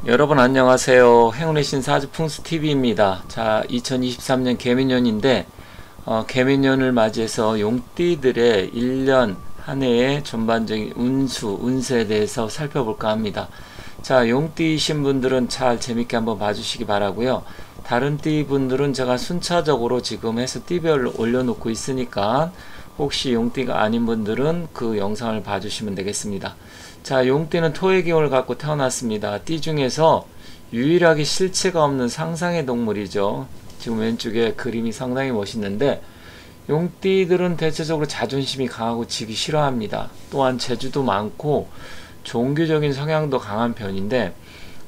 여러분 안녕하세요. 행운의 신사주 풍수TV입니다. 자, 2023년 개미년인데 개미년을 맞이해서 용띠들의 1년 한 해의 전반적인 운세에 대해서 살펴볼까 합니다. 자, 용띠이신 분들은 잘 재밌게 한번 봐주시기 바라고요. 다른 띠 분들은 제가 순차적으로 지금 해서 띠별로 올려놓고 있으니까 혹시 용띠가 아닌 분들은 그 영상을 봐주시면 되겠습니다. 자, 용띠는 토의 기운을 갖고 태어났습니다. 띠 중에서 유일하게 실체가 없는 상상의 동물이죠. 지금 왼쪽에 그림이 상당히 멋있는데, 용띠들은 대체적으로 자존심이 강하고 지기 싫어합니다. 또한 재주도 많고 종교적인 성향도 강한 편인데,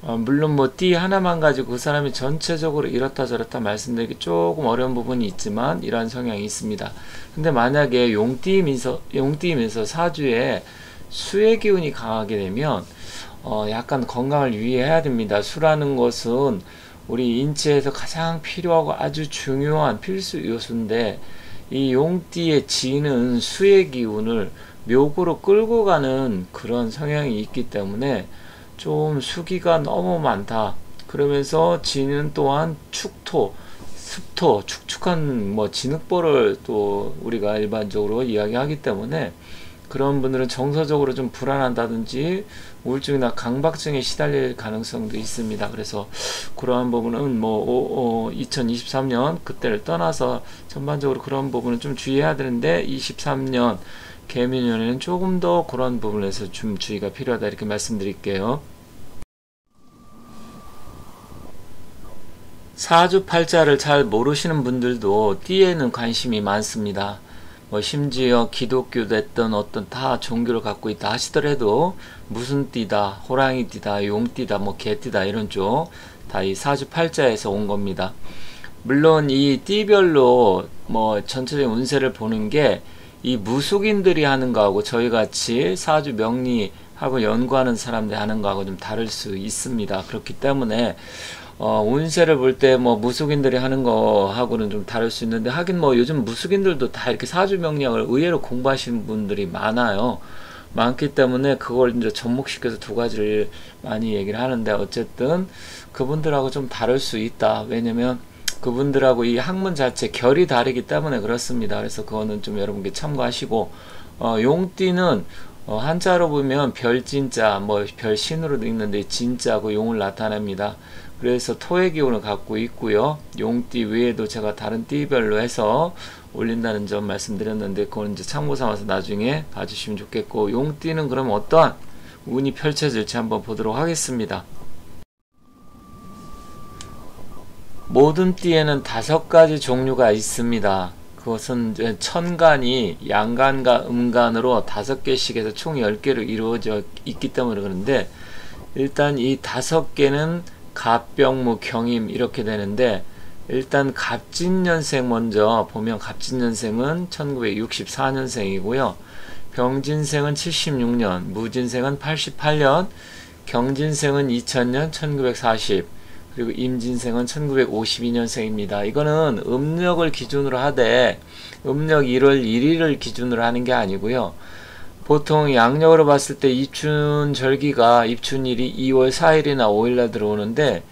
물론 뭐 띠 하나만 가지고 그 사람이 전체적으로 이렇다 저렇다 말씀드리기 조금 어려운 부분이 있지만 이러한 성향이 있습니다. 근데 만약에 용띠이면서 사주에 수의 기운이 강하게 되면 약간 건강을 유의해야 됩니다. 수라는 것은 우리 인체에서 가장 필요하고 아주 중요한 필수 요소인데, 이 용띠의 지는 수의 기운을 묘구로 끌고 가는 그런 성향이 있기 때문에 좀 수기가 너무 많다. 그러면서 지는 또한 축토, 습토, 축축한 뭐 진흙벌을 또 우리가 일반적으로 이야기하기 때문에 그런 분들은 정서적으로 좀 불안한다든지 우울증이나 강박증에 시달릴 가능성도 있습니다. 그래서 그러한 부분은 2023년 그때를 떠나서 전반적으로 그런 부분은 좀 주의해야 되는데, 23년 개미년에는 조금 더 그런 부분에서 좀 주의가 필요하다, 이렇게 말씀드릴게요. 사주팔자를 잘 모르시는 분들도 띠에는 관심이 많습니다. 심지어 기독교 됐던 어떤 다 종교를 갖고 있다 하시더라도 무슨 띠다, 호랑이 띠다, 용띠다, 개띠다 이런 쪽 다 이 사주팔자에서 온 겁니다. 물론 이 띠별로 전체적인 운세를 보는 게 이 무속인들이 하는 거하고 저희 같이 사주 명리하고 연구하는 사람들이 하는 거하고 좀 다를 수 있습니다. 그렇기 때문에 운세를 볼 때 무속인들이 하는 거하고는 좀 다를 수 있는데, 하긴 요즘 무속인들도 다 이렇게 사주 명리학을 의외로 공부하시는 분들이 많기 때문에 그걸 이제 접목시켜서 두 가지를 많이 얘기를 하는데, 어쨌든 그분들하고 좀 다를 수 있다. 왜냐면 그분들하고 이 학문 자체 결이 다르기 때문에 그렇습니다. 그래서 그거는 좀 여러분께 참고하시고, 용띠는 한자로 보면 별진자, 별신으로도 읽는데 진자고 용을 나타냅니다. 그래서 토의 기운을 갖고 있고요. 용띠 외에도 제가 다른 띠별로 해서 올린다는 점 말씀드렸는데, 그건 이제 참고 삼아서 나중에 봐주시면 좋겠고, 용띠는 그럼 어떠한 운이 펼쳐질지 한번 보도록 하겠습니다. 모든 띠에는 5가지 종류가 있습니다. 그것은 이제 천간이 양간과 음간으로 5개씩 해서 총 10개로 이루어져 있기 때문에 그런데, 일단 이 5개는 갑병무 경임 이렇게 되는데, 일단 갑진년생 먼저 보면 갑진년생은 1964년생이고요. 병진생은 76년, 무진생은 88년, 경진생은 2000년 1940, 그리고 임진생은 1952년생입니다. 이거는 음력을 기준으로 하되 음력 1월 1일을 기준으로 하는 게 아니고요. 보통 양력으로 봤을 때 입춘절기가 입춘일이 2월 4일이나 5일날 들어오는데,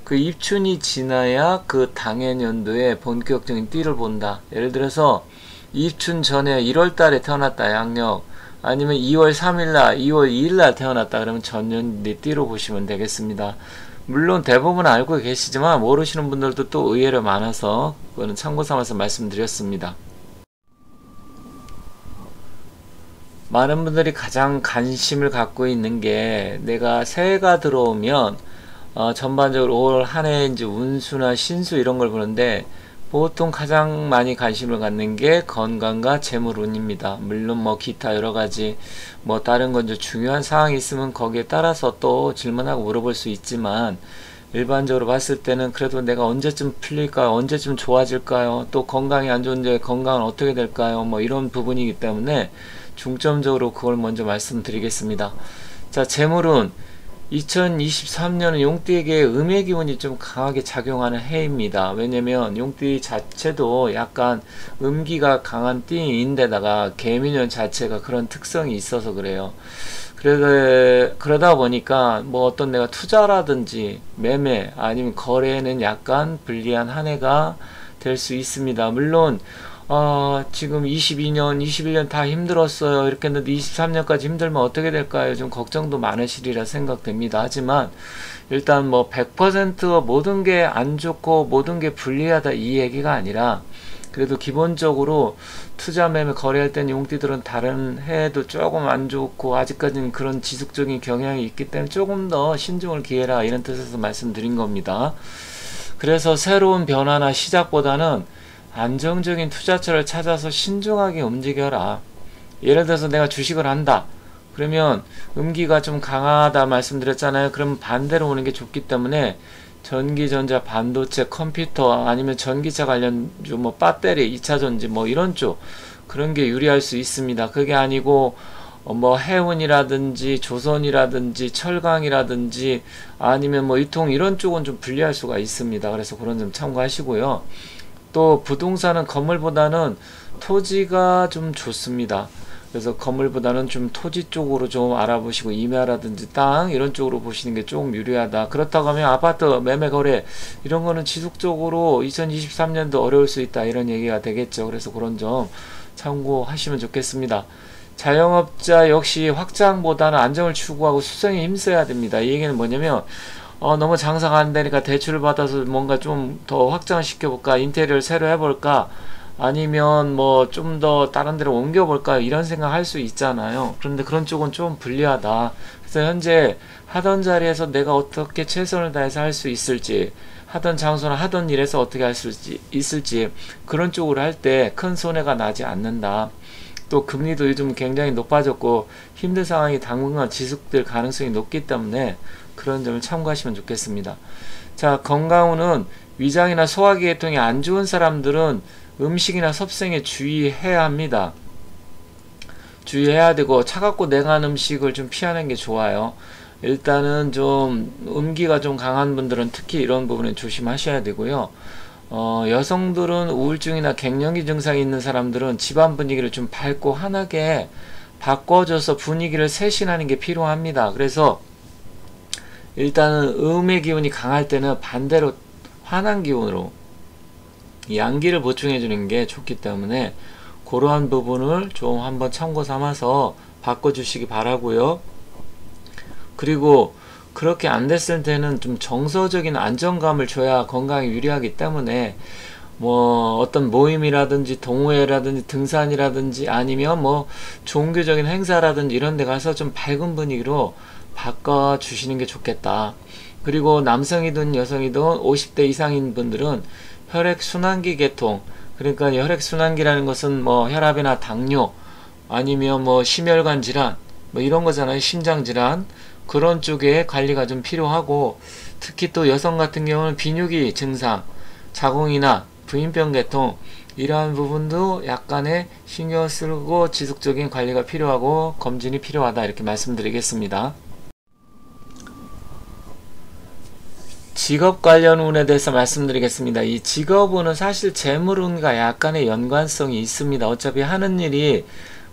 그 입춘이 지나야 그 당해년도에 본격적인 띠를 본다. 예를 들어서 입춘 전에 1월 달에 태어났다 양력, 아니면 2월 3일날 2월 2일날 태어났다 그러면 전년 띠로 보시면 되겠습니다. 물론 대부분 알고 계시지만 모르시는 분들도 또 의외로 많아서 그거는 참고 삼아서 말씀드렸습니다. 많은 분들이 가장 관심을 갖고 있는 게, 내가 새해가 들어오면 전반적으로 올 한 해 이제 운수나 신수 이런 걸 보는데, 보통 가장 많이 관심을 갖는 게 건강과 재물운입니다. 물론 기타 여러 가지 다른 건 중요한 사항이 있으면 거기에 따라서 또 질문하고 물어볼 수 있지만, 일반적으로 봤을 때는 그래도 내가 언제쯤 풀릴까요? 언제쯤 좋아질까요? 또 건강이 안 좋은데 건강은 어떻게 될까요? 이런 부분이기 때문에 중점적으로 그걸 먼저 말씀드리겠습니다. 자, 재물운. 2023년은 용띠에게 음의 기운이 좀 강하게 작용하는 해입니다. 왜냐면 용띠 자체도 약간 음기가 강한 띠인데다가 개미년 자체가 그런 특성이 있어서 그래요. 그러다 보니까 뭐 어떤 내가 투자라든지 매매 아니면 거래에는 약간 불리한 한 해가 될 수 있습니다. 물론 지금 22년, 21년 다 힘들었어요. 이렇게 했는데 23년까지 힘들면 어떻게 될까요? 좀 걱정도 많으시리라 생각됩니다. 하지만 일단 뭐 100% 모든 게 안 좋고 모든 게 불리하다 이 얘기가 아니라 그래도 기본적으로 투자 매매 거래할 땐 용띠들은 다른 해에도 조금 안 좋고 아직까지는 그런 지속적인 경향이 있기 때문에 조금 더 신중을 기해라 이런 뜻에서 말씀드린 겁니다. 그래서 새로운 변화나 시작보다는 안정적인 투자처를 찾아서 신중하게 움직여라. 예를 들어서 내가 주식을 한다. 그러면 음기가 좀 강하다 말씀드렸잖아요. 그러면 반대로 오는 게 좋기 때문에 전기, 전자, 반도체, 컴퓨터 아니면 전기차 관련주 뭐 배터리, 2차전지 뭐 이런 쪽 그런 게 유리할 수 있습니다. 그게 아니고 뭐 해운이라든지 조선이라든지 철강이라든지 아니면 뭐 유통 이런 쪽은 좀 불리할 수가 있습니다. 그래서 그런 점 참고하시고요. 또 부동산은 건물보다는 토지가 좀 좋습니다. 그래서 건물보다는 좀 토지 쪽으로 좀 알아보시고 임야라든지 땅 이런 쪽으로 보시는 게 조금 유리하다. 그렇다고 하면 아파트 매매 거래 이런 거는 지속적으로 2023년도 어려울 수 있다 이런 얘기가 되겠죠. 그래서 그런 점 참고하시면 좋겠습니다. 자영업자 역시 확장보다는 안정을 추구하고 수성에 힘써야 됩니다. 이 얘기는 뭐냐면 너무 장사가 안 되니까 대출을 받아서 뭔가 좀 더 확장을 시켜볼까, 인테리어를 새로 해볼까, 아니면 뭐 좀 더 다른 데로 옮겨볼까 이런 생각 할 수 있잖아요. 그런데 그런 쪽은 좀 불리하다. 그래서 현재 하던 자리에서 내가 어떻게 최선을 다해서 할 수 있을지, 하던 장소나 하던 일에서 어떻게 할 수 있을지 그런 쪽으로 할 때 큰 손해가 나지 않는다. 또 금리도 요즘 굉장히 높아졌고 힘든 상황이 당분간 지속될 가능성이 높기 때문에 그런 점을 참고하시면 좋겠습니다. 자, 건강운은 위장이나 소화계통이 안 좋은 사람들은 음식이나 섭생에 주의해야 합니다. 주의해야 되고 차갑고 냉한 음식을 좀 피하는 게 좋아요. 일단은 좀 음기가 좀 강한 분들은 특히 이런 부분에 조심하셔야 되고요. 여성들은 우울증이나 갱년기 증상이 있는 사람들은 집안 분위기를 좀 밝고 환하게 바꿔줘서 분위기를 쇄신하는 게 필요합니다. 그래서 일단은 음의 기운이 강할 때는 반대로 환한 기운으로 양기를 보충해 주는 게 좋기 때문에 그러한 부분을 좀 한번 참고 삼아서 바꿔주시기 바라고요. 그리고 그렇게 안 됐을 때는 좀 정서적인 안정감을 줘야 건강에 유리하기 때문에 뭐 어떤 모임이라든지 동호회라든지 등산이라든지 아니면 뭐 종교적인 행사라든지 이런 데 가서 좀 밝은 분위기로 바꿔주시는 게 좋겠다. 그리고 남성이든 여성이든 50대 이상인 분들은 혈액순환기 계통, 그러니까 혈액순환기라는 것은 뭐 혈압이나 당뇨 아니면 뭐 심혈관 질환 뭐 이런 거잖아요. 심장 질환 그런 쪽에 관리가 좀 필요하고, 특히 또 여성 같은 경우는 비뇨기 증상, 자궁이나 부인병 계통 이러한 부분도 약간의 신경 쓰고 지속적인 관리가 필요하고 검진이 필요하다 이렇게 말씀드리겠습니다. 직업 관련 운에 대해서 말씀드리겠습니다. 이 직업운은 사실 재물운과 약간의 연관성이 있습니다. 어차피 하는 일이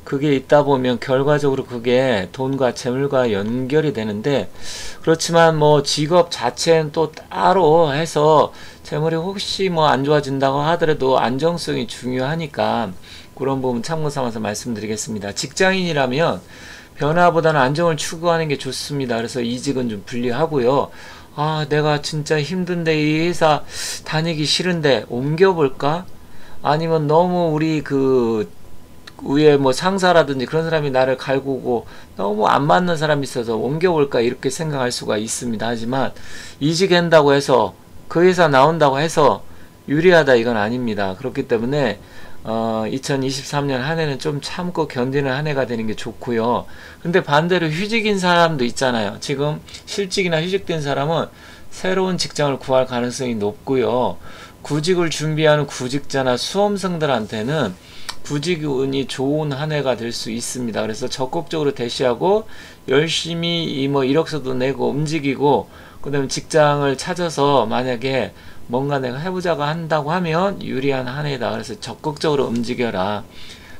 그게 있다 보면 결과적으로 그게 돈과 재물과 연결이 되는데, 그렇지만 뭐 직업 자체는 또 따로 해서 재물이 혹시 뭐 안 좋아진다고 하더라도 안정성이 중요하니까 그런 부분 참고 삼아서 말씀드리겠습니다. 직장인이라면 변화보다는 안정을 추구하는 게 좋습니다. 그래서 이직은 좀 분리하고요. 내가 진짜 힘든데 이 회사 다니기 싫은데 옮겨볼까? 아니면 너무 우리 그 위에 뭐 상사라든지 그런 사람이 나를 갈구고 너무 안 맞는 사람이 있어서 옮겨볼까 이렇게 생각할 수가 있습니다. 하지만 이직한다고 해서 그 회사 나온다고 해서 유리하다 이건 아닙니다. 그렇기 때문에 2023년 한 해는 좀 참고 견디는 한 해가 되는 게 좋고요. 근데 반대로 휴직인 사람도 있잖아요. 지금 실직이나 휴직된 사람은 새로운 직장을 구할 가능성이 높고요. 구직을 준비하는 구직자나 수험생들한테는 부지운이 좋은 한 해가 될 수 있습니다. 그래서 적극적으로 대시하고 열심히 뭐 이력서도 내고 움직이고, 그 다음에 직장을 찾아서 만약에 뭔가 내가 해보자고 한다고 하면 유리한 한 해다. 그래서 적극적으로 움직여라.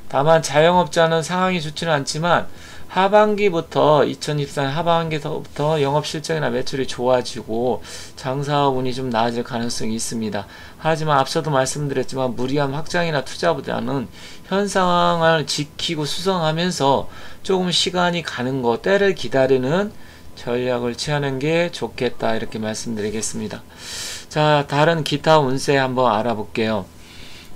다만 자영업자는 상황이 좋지는 않지만 하반기부터 2024년 하반기부터 영업 실적이나 매출이 좋아지고 장사운이 좀 나아질 가능성이 있습니다. 하지만 앞서도 말씀드렸지만 무리한 확장이나 투자보다는 현 상황을 지키고 수성하면서 조금 시간이 가는 거, 때를 기다리는 전략을 취하는 게 좋겠다, 이렇게 말씀드리겠습니다. 자, 다른 기타 운세 한번 알아볼게요.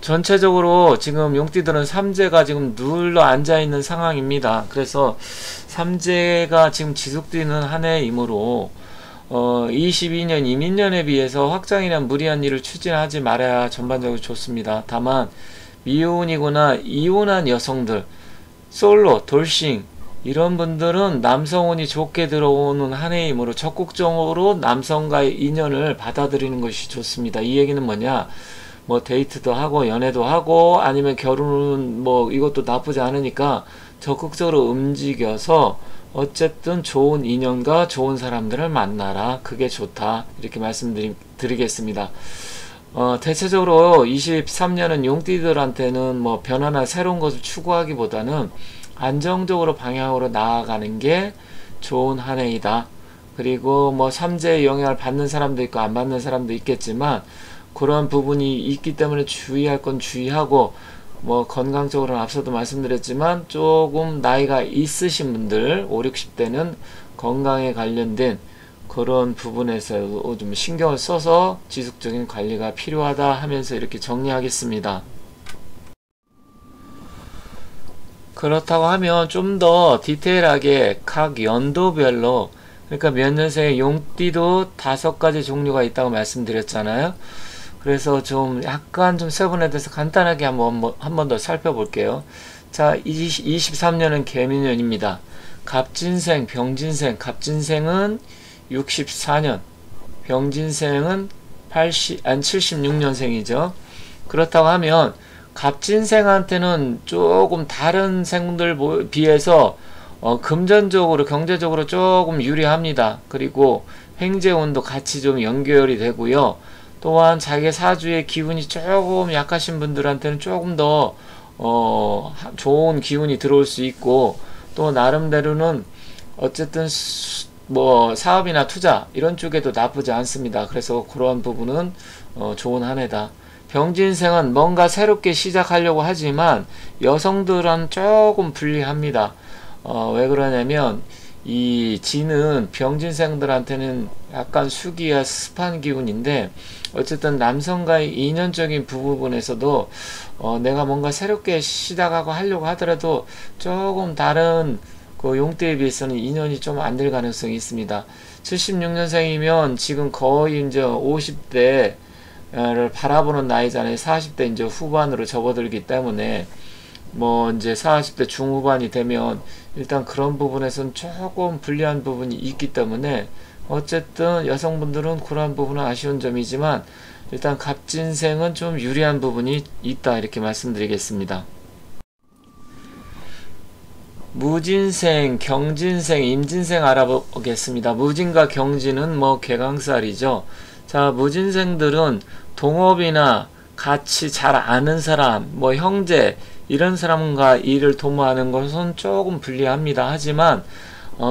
전체적으로 지금 용띠들은 삼재가 지금 눌러 앉아있는 상황입니다. 그래서 삼재가 지금 지속되는 한 해이므로 22년 이민년에 비해서 확장이나 무리한 일을 추진하지 말아야 전반적으로 좋습니다. 다만 미혼이거나 이혼한 여성들, 솔로, 돌싱 이런 분들은 남성운이 좋게 들어오는 한 해이므로 적극적으로 남성과의 인연을 받아들이는 것이 좋습니다. 이 얘기는 뭐냐, 뭐 데이트도 하고 연애도 하고 아니면 결혼은 뭐 이것도 나쁘지 않으니까 적극적으로 움직여서 어쨌든 좋은 인연과 좋은 사람들을 만나라. 그게 좋다. 이렇게 말씀드리겠습니다. 대체적으로 23년은 용띠들한테는 뭐 변화나 새로운 것을 추구하기보다는 안정적으로 방향으로 나아가는 게 좋은 한 해이다. 그리고 뭐 삼재의 영향을 받는 사람도 있고 안 받는 사람도 있겠지만 그런 부분이 있기 때문에 주의할 건 주의하고, 뭐 건강적으로는 앞서도 말씀드렸지만 조금 나이가 있으신 분들 5, 60대는 건강에 관련된 그런 부분에서 좀 신경을 써서 지속적인 관리가 필요하다 하면서 이렇게 정리하겠습니다. 그렇다고 하면 좀 더 디테일하게 각 연도별로, 그러니까 몇 년생의 용띠도 5가지 종류가 있다고 말씀드렸잖아요. 그래서 좀 약간 좀 세분화돼서 간단하게 한 번 더 살펴볼게요. 자, 23년은 개미년입니다. 갑진생, 병진생, 갑진생은 64년, 병진생은 76년생이죠. 그렇다고 하면 갑진생한테는 조금 다른 생들 비해서 금전적으로, 경제적으로 조금 유리합니다. 그리고 횡재운도 같이 좀 연결이 되고요. 또한 자기 사주의 기운이 조금 약하신 분들한테는 조금 더 좋은 기운이 들어올 수 있고, 또 나름대로는 어쨌든 뭐 사업이나 투자 이런 쪽에도 나쁘지 않습니다. 그래서 그러한 부분은 좋은 한 해다. 병진생은 뭔가 새롭게 시작하려고 하지만 여성들은 조금 불리합니다. 왜 그러냐면 이 지는 병진생들한테는 약간 수기와 습한 기운인데, 어쨌든 남성과의 인연적인 부분에서도 내가 뭔가 새롭게 시작하고 하려고 하더라도 조금 다른 그 용띠에 비해서는 인연이 좀 안 될 가능성이 있습니다. 76년생이면 지금 거의 이제 50대를 바라보는 나이잖아요. 40대 이제 후반으로 접어들기 때문에 뭐 이제 40대 중후반이 되면 일단 그런 부분에서는 조금 불리한 부분이 있기 때문에 어쨌든 여성분들은 그런 부분은 아쉬운 점이지만 일단 갑진생은 좀 유리한 부분이 있다, 이렇게 말씀드리겠습니다. 무진생, 경진생, 임진생 알아보겠습니다. 무진과 경진은 뭐 개강살이죠. 자, 무진생들은 동업이나 같이 잘 아는 사람, 뭐 형제 이런 사람과 일을 도모하는 것은 조금 불리합니다. 하지만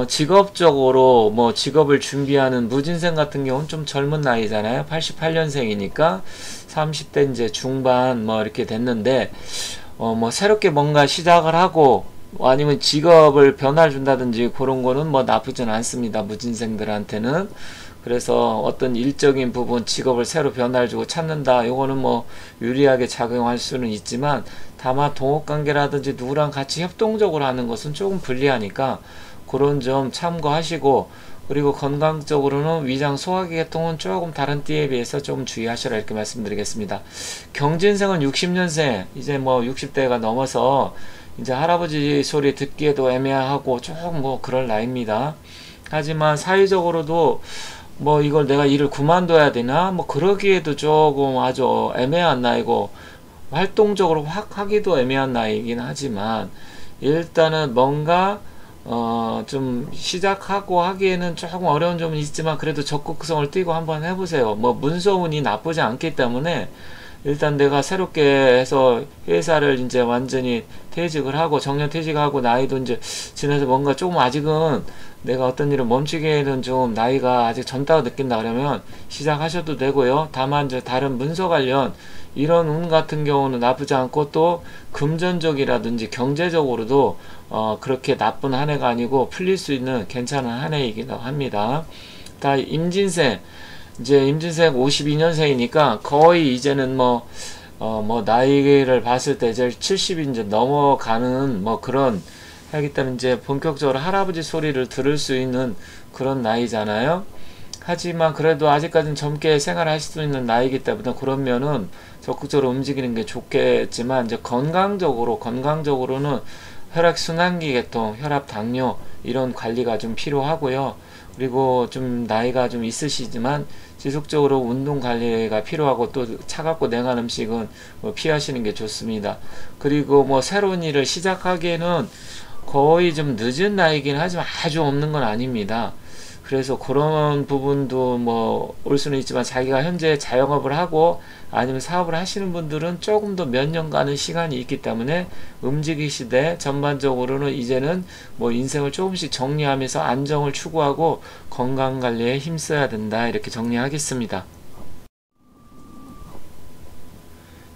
직업적으로 뭐 직업을 준비하는 무진생 같은 경우는 좀 젊은 나이잖아요. 88년생이니까 30대 이제 중반 뭐 이렇게 됐는데 뭐 새롭게 뭔가 시작을 하고 아니면 직업을 변화를 준다든지 그런 거는 뭐 나쁘진 않습니다. 무진생들한테는. 그래서 어떤 일적인 부분 직업을 새로 변화를 주고 찾는다, 요거는 뭐 유리하게 작용할 수는 있지만 다만 동업관계라든지 누구랑 같이 협동적으로 하는 것은 조금 불리하니까 그런 점 참고하시고, 그리고 건강적으로는 위장 소화기 계통은 조금 다른 띠에 비해서 좀 주의하시라, 이렇게 말씀드리겠습니다. 경진생은 60년생, 이제 뭐 60대가 넘어서 이제 할아버지 소리 듣기에도 애매하고 조금 뭐 그럴 나이입니다. 하지만 사회적으로도 뭐 이걸 내가 일을 그만둬야 되나 뭐 그러기에도 조금 아주 애매한 나이고, 활동적으로 확 하기도 애매한 나이이긴 하지만 일단은 뭔가 좀 시작하고 하기에는 조금 어려운 점은 있지만 그래도 적극성을 띠고 한번 해보세요. 뭐 문서운이 나쁘지 않기 때문에 일단 내가 새롭게 해서 회사를 이제 완전히 퇴직을 하고 정년 퇴직하고 나이도 이제 지나서 뭔가 조금 아직은 내가 어떤 일을 멈추기에는 좀 나이가 아직 젊다고 느낀다 그러면 시작하셔도 되고요. 다만 이제 다른 문서 관련 이런 운 같은 경우는 나쁘지 않고 또 금전적이라든지 경제적으로도 그렇게 나쁜 한 해가 아니고 풀릴 수 있는 괜찮은 한 해이기도 합니다. 다 임진생 이제 임진생 52년생이니까 거의 이제는 뭐 나이를 봤을 때 이제 70이 이제 넘어가는 뭐 그런 하기 때문에 이제 본격적으로 할아버지 소리를 들을 수 있는 그런 나이잖아요. 하지만 그래도 아직까지는 젊게 생활할 수 있는 나이기 때문에 그런 면은 적극적으로 움직이는 게 좋겠지만 이제 건강적으로는 혈액순환기 계통, 혈압, 당뇨 이런 관리가 좀 필요하고요. 그리고 좀 나이가 좀 있으시지만 지속적으로 운동 관리가 필요하고 또 차갑고 냉한 음식은 피하시는 게 좋습니다. 그리고 뭐 새로운 일을 시작하기에는 거의 좀 늦은 나이긴 하지만 아주 없는 건 아닙니다. 그래서 그런 부분도 뭐 올 수는 있지만 자기가 현재 자영업을 하고 아니면 사업을 하시는 분들은 조금 더 몇 년간의 시간이 있기 때문에 움직이시되 전반적으로는 이제는 뭐 인생을 조금씩 정리하면서 안정을 추구하고 건강 관리에 힘써야 된다 이렇게 정리하겠습니다.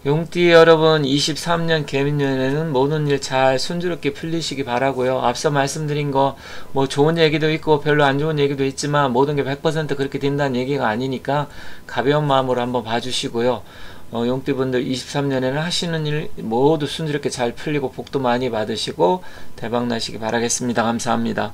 용띠 여러분 23년 개미년에는 모든 일 잘 순조롭게 풀리시기 바라고요. 앞서 말씀드린 거 뭐 좋은 얘기도 있고 별로 안 좋은 얘기도 있지만 모든 게 100% 그렇게 된다는 얘기가 아니니까 가벼운 마음으로 한번 봐주시고요. 용띠분들 23년에는 하시는 일 모두 순조롭게 잘 풀리고 복도 많이 받으시고 대박 나시기 바라겠습니다. 감사합니다.